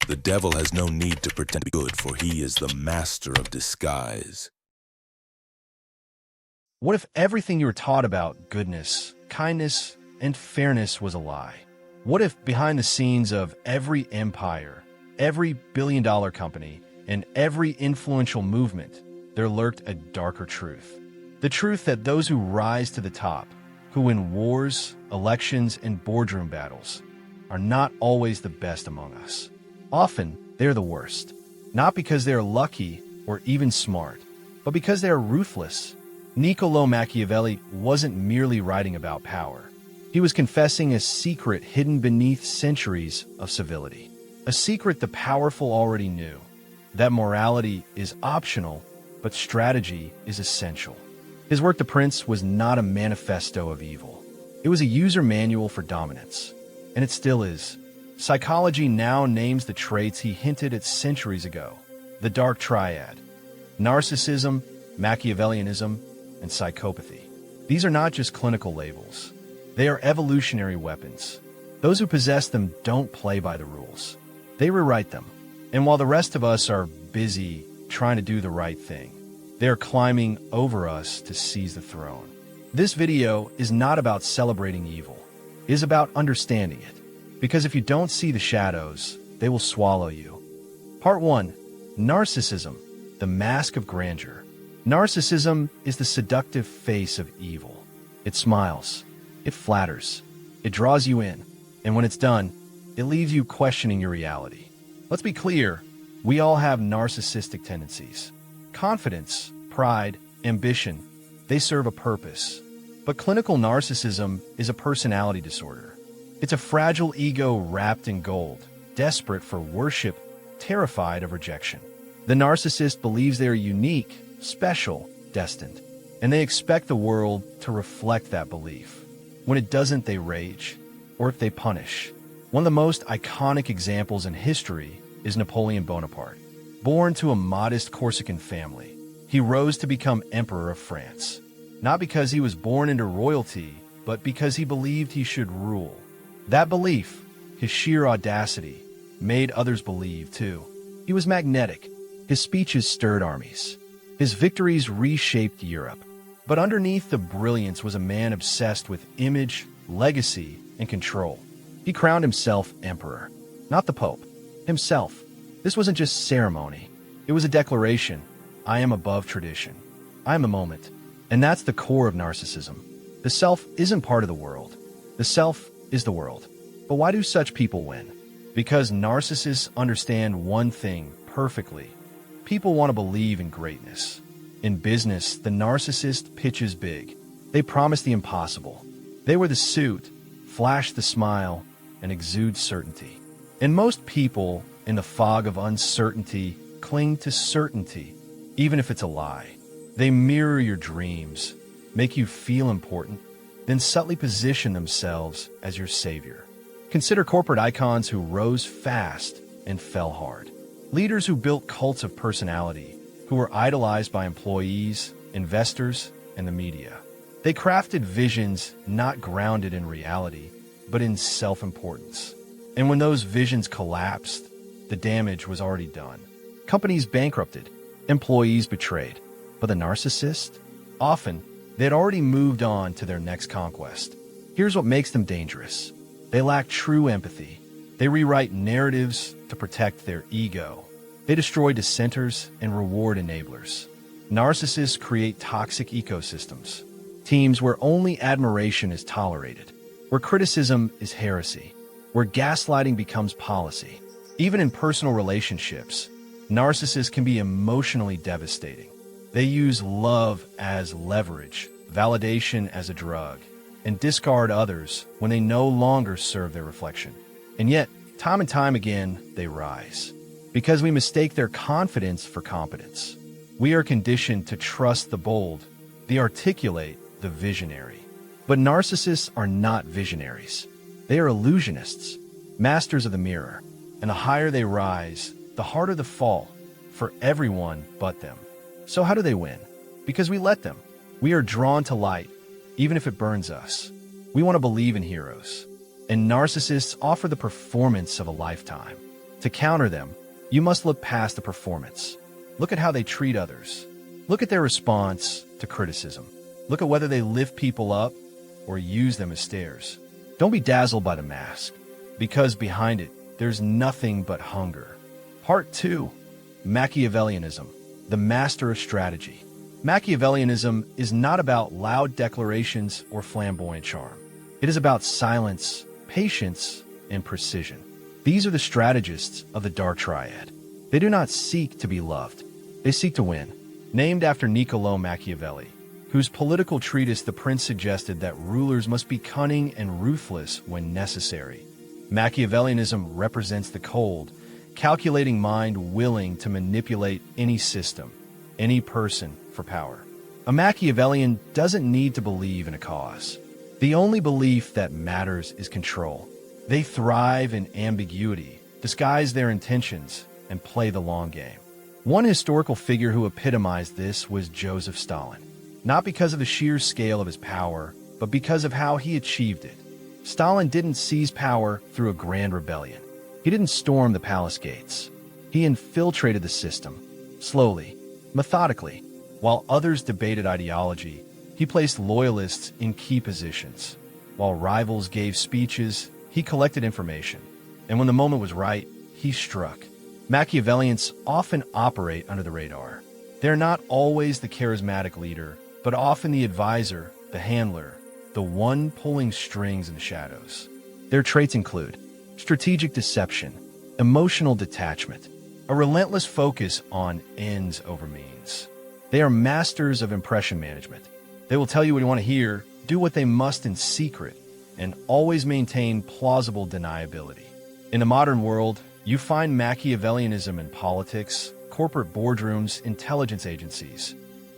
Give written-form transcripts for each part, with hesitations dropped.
The devil has no need to pretend to be good, for he is the master of disguise. What if everything you were taught about goodness, kindness, and fairness was a lie? What if behind the scenes of every empire, every billion-dollar company, and every influential movement, there lurked a darker truth? The truth that those who rise to the top, who win wars, elections, and boardroom battles, are not always the best among us. Often, they're the worst. Not because they are lucky or even smart, but because they are ruthless. Niccolò Machiavelli wasn't merely writing about power. He was confessing a secret hidden beneath centuries of civility. A secret the powerful already knew, that morality is optional, but strategy is essential. His work, The Prince, was not a manifesto of evil. It was a user manual for dominance, and it still is. Psychology now names the traits he hinted at centuries ago: the dark triad: narcissism, Machiavellianism, and psychopathy. These are not just clinical labels. They are evolutionary weapons. Those who possess them don't play by the rules. They rewrite them. And while the rest of us are busy trying to do the right thing, they are climbing over us to seize the throne. This video is not about celebrating evil. It is about understanding it. Because if you don't see the shadows, they will swallow you. Part 1. Narcissism, the mask of grandeur. Narcissism is the seductive face of evil. It smiles, it flatters, it draws you in, and when it's done, it leaves you questioning your reality. Let's be clear, we all have narcissistic tendencies. Confidence, pride, ambition, they serve a purpose. But clinical narcissism is a personality disorder. It's a fragile ego wrapped in gold, desperate for worship, terrified of rejection. The narcissist believes they are unique, special, destined, and they expect the world to reflect that belief. When it doesn't, they rage, or if they punish. One of the most iconic examples in history is Napoleon Bonaparte. Born to a modest Corsican family, he rose to become Emperor of France. Not because he was born into royalty, but because he believed he should rule. That belief, his sheer audacity, made others believe too. He was magnetic. His speeches stirred armies. His victories reshaped Europe. But underneath the brilliance was a man obsessed with image, legacy, and control. He crowned himself emperor, not the Pope, himself. This wasn't just ceremony. It was a declaration. I am above tradition. I am the moment. And that's the core of narcissism. The self isn't part of the world. The self is the world. But why do such people win? Because narcissists understand one thing perfectly. People want to believe in greatness. In business, the narcissist pitches big. They promise the impossible. They wear the suit, flash the smile, and exude certainty. And most people, in the fog of uncertainty, cling to certainty, even if it's a lie. They mirror your dreams, make you feel important, then subtly position themselves as your savior. Consider corporate icons who rose fast and fell hard. Leaders who built cults of personality, who were idolized by employees, investors, and the media. They crafted visions not grounded in reality, but in self-importance. And when those visions collapsed, the damage was already done. Companies bankrupted, employees betrayed. But the narcissist? Often, they had already moved on to their next conquest. Here's what makes them dangerous. They lack true empathy. They rewrite narratives to protect their ego. They destroy dissenters and reward enablers. Narcissists create toxic ecosystems, teams where only admiration is tolerated, where criticism is heresy, where gaslighting becomes policy. Even in personal relationships, narcissists can be emotionally devastating. They use love as leverage, validation as a drug, and discard others when they no longer serve their reflection. And yet, time and time again, they rise. Because we mistake their confidence for competence. We are conditioned to trust the bold, the articulate, the visionary. But narcissists are not visionaries. They are illusionists, masters of the mirror. And the higher they rise, the harder the fall, for everyone but them. So how do they win? Because we let them. We are drawn to light, even if it burns us. We want to believe in heroes. And narcissists offer the performance of a lifetime. To counter them, you must look past the performance. Look at how they treat others. Look at their response to criticism. Look at whether they lift people up or use them as stairs. Don't be dazzled by the mask, because behind it, there's nothing but hunger. Part 2. Machiavellianism, the master of strategy. Machiavellianism is not about loud declarations or flamboyant charm. It is about silence, patience, and precision. These are the strategists of the Dark Triad. They do not seek to be loved. They seek to win. Named after Niccolò Machiavelli, whose political treatise The Prince suggested that rulers must be cunning and ruthless when necessary. Machiavellianism represents the cold, calculating mind willing to manipulate any system, any person for power. A Machiavellian doesn't need to believe in a cause. The only belief that matters is control. They thrive in ambiguity, disguise their intentions, and play the long game. One historical figure who epitomized this was Joseph Stalin, not because of the sheer scale of his power, but because of how he achieved it. Stalin didn't seize power through a grand rebellion. He didn't storm the palace gates. He infiltrated the system, slowly, methodically. While others debated ideology, he placed loyalists in key positions. While rivals gave speeches, he collected information. And when the moment was right, he struck. Machiavellians often operate under the radar. They're not always the charismatic leader, but often the advisor, the handler, the one pulling strings in the shadows. Their traits include strategic deception, emotional detachment, a relentless focus on ends over means. They are masters of impression management. They will tell you what you want to hear, do what they must in secret, and always maintain plausible deniability. In the modern world, you find Machiavellianism in politics, corporate boardrooms, intelligence agencies,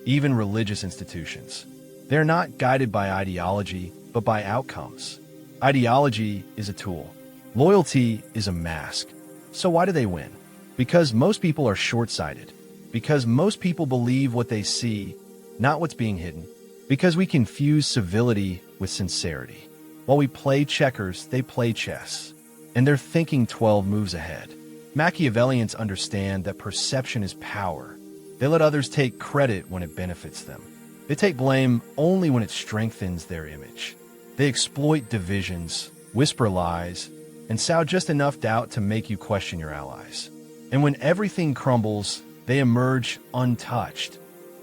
even religious institutions. They're not guided by ideology, but by outcomes. Ideology is a tool. Loyalty is a mask. So why do they win? Because most people are short-sighted. Because most people believe what they see, not what's being hidden. Because we confuse civility with sincerity. While we play checkers, they play chess. And they're thinking 12 moves ahead. Machiavellians understand that perception is power. They let others take credit when it benefits them. They take blame only when it strengthens their image. They exploit divisions, whisper lies, and sow just enough doubt to make you question your allies. And when everything crumbles, they emerge untouched,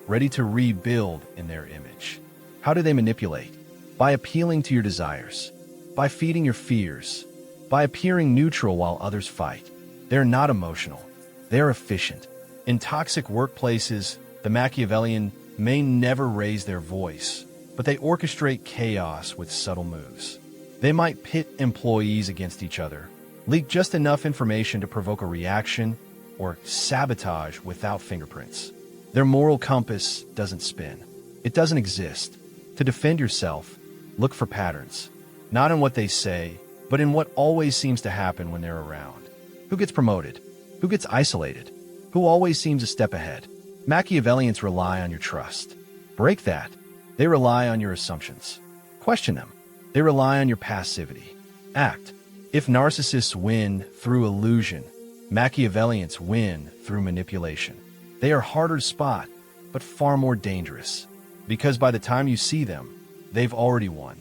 ready to rebuild in their image. How do they manipulate? By appealing to your desires, by feeding your fears, by appearing neutral while others fight. They're not emotional. They're efficient. In toxic workplaces, the Machiavellian may never raise their voice, but they orchestrate chaos with subtle moves. They might pit employees against each other, leak just enough information to provoke a reaction, or sabotage without fingerprints. Their moral compass doesn't spin. It doesn't exist. To defend yourself, look for patterns, not in what they say, but in what always seems to happen when they're around. Who gets promoted? Who gets isolated? Who always seems a step ahead? Machiavellians rely on your trust. Break that. They rely on your assumptions. Question them. They rely on your passivity. Act. If narcissists win through illusion, Machiavellians win through manipulation. They are harder to spot, but far more dangerous, because by the time you see them, they've already won.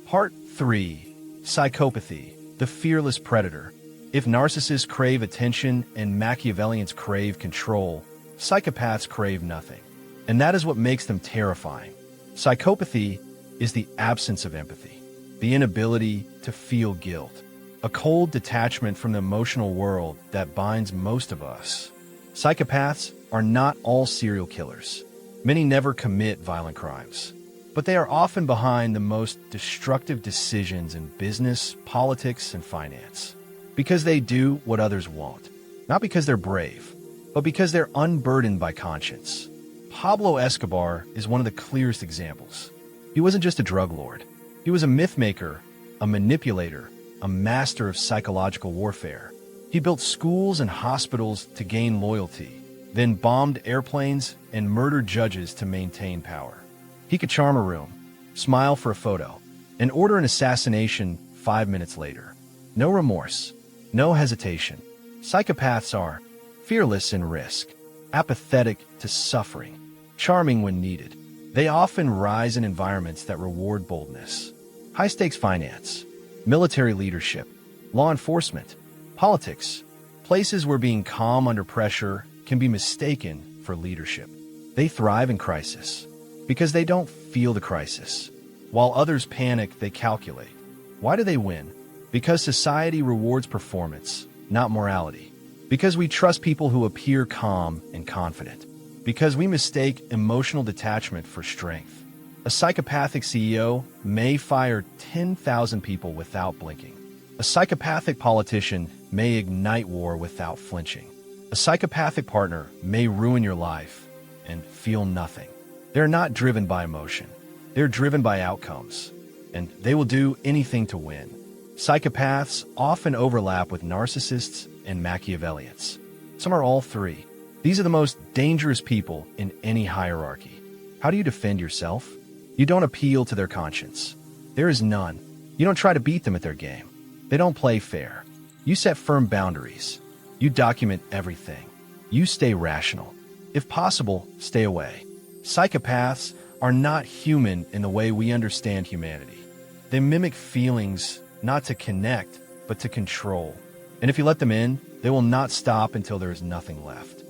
Part 3. Psychopathy, the fearless predator. If narcissists crave attention and Machiavellians crave control, psychopaths crave nothing. And that is what makes them terrifying. Psychopathy is the absence of empathy, the inability to feel guilt, a cold detachment from the emotional world that binds most of us. Psychopaths are not all serial killers. Many never commit violent crimes, but they are often behind the most destructive decisions in business, politics, and finance. Because they do what others won't. Not because they're brave, but because they're unburdened by conscience. Pablo Escobar is one of the clearest examples. He wasn't just a drug lord. He was a myth maker, a manipulator, a master of psychological warfare. He built schools and hospitals to gain loyalty, then bombed airplanes and murdered judges to maintain power. He could charm a room, smile for a photo, and order an assassination 5 minutes later. No remorse, no hesitation. Psychopaths are fearless in risk, apathetic to suffering, charming when needed. They often rise in environments that reward boldness. High-stakes finance, military leadership, law enforcement, politics, places where being calm under pressure can be mistaken for leadership. They thrive in crisis because they don't feel the crisis. While others panic, they calculate. Why do they win? Because society rewards performance, not morality. Because we trust people who appear calm and confident. Because we mistake emotional detachment for strength. A psychopathic CEO may fire 10,000 people without blinking. A psychopathic politician may ignite war without flinching. A psychopathic partner may ruin your life and feel nothing. They're not driven by emotion. They're driven by outcomes, and they will do anything to win. Psychopaths often overlap with narcissists and Machiavellians. Some are all three. These are the most dangerous people in any hierarchy. How do you defend yourself? You don't appeal to their conscience. There is none. You don't try to beat them at their game. They don't play fair. You set firm boundaries. You document everything. You stay rational. If possible, stay away. Psychopaths are not human in the way we understand humanity. They mimic feelings not to connect, but to control. And if you let them in, they will not stop until there is nothing left.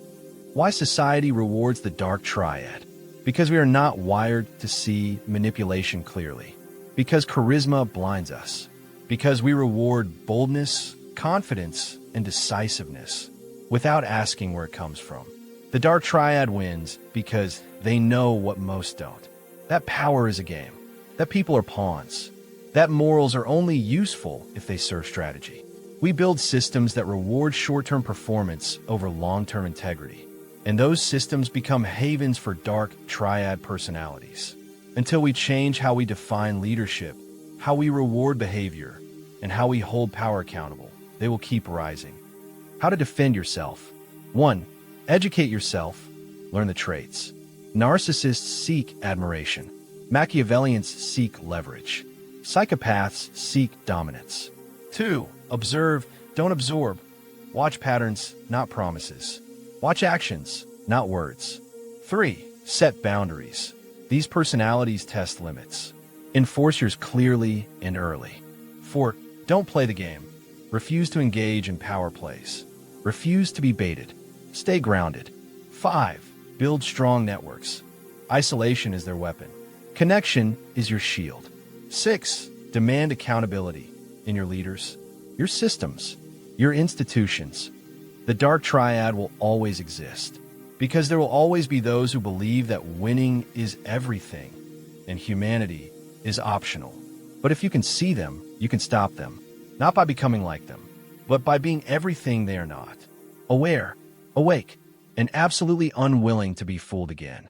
Why society rewards the dark triad? Because we are not wired to see manipulation clearly. Because charisma blinds us. Because we reward boldness, confidence, and decisiveness without asking where it comes from. The dark triad wins because they know what most don't. That power is a game. That people are pawns. That morals are only useful if they serve strategy. We build systems that reward short-term performance over long-term integrity. And those systems become havens for dark triad personalities. Until we change how we define leadership, how we reward behavior, and how we hold power accountable, they will keep rising. How to defend yourself. 1. Educate yourself. Learn the traits. Narcissists seek admiration. Machiavellians seek leverage. Psychopaths seek dominance. 2. Observe, don't absorb. Watch patterns, not promises. Watch actions, not words. 3. Set boundaries. These personalities test limits. Enforce yours clearly and early. 4. Don't play the game. Refuse to engage in power plays. Refuse to be baited. Stay grounded. 5. Build strong networks. Isolation is their weapon. Connection is your shield. 6. Demand accountability in your leaders, your systems, your institutions. The dark triad will always exist because there will always be those who believe that winning is everything and humanity is optional. But if you can see them, you can stop them, not by becoming like them, but by being everything they are not. Aware, awake, and absolutely unwilling to be fooled again.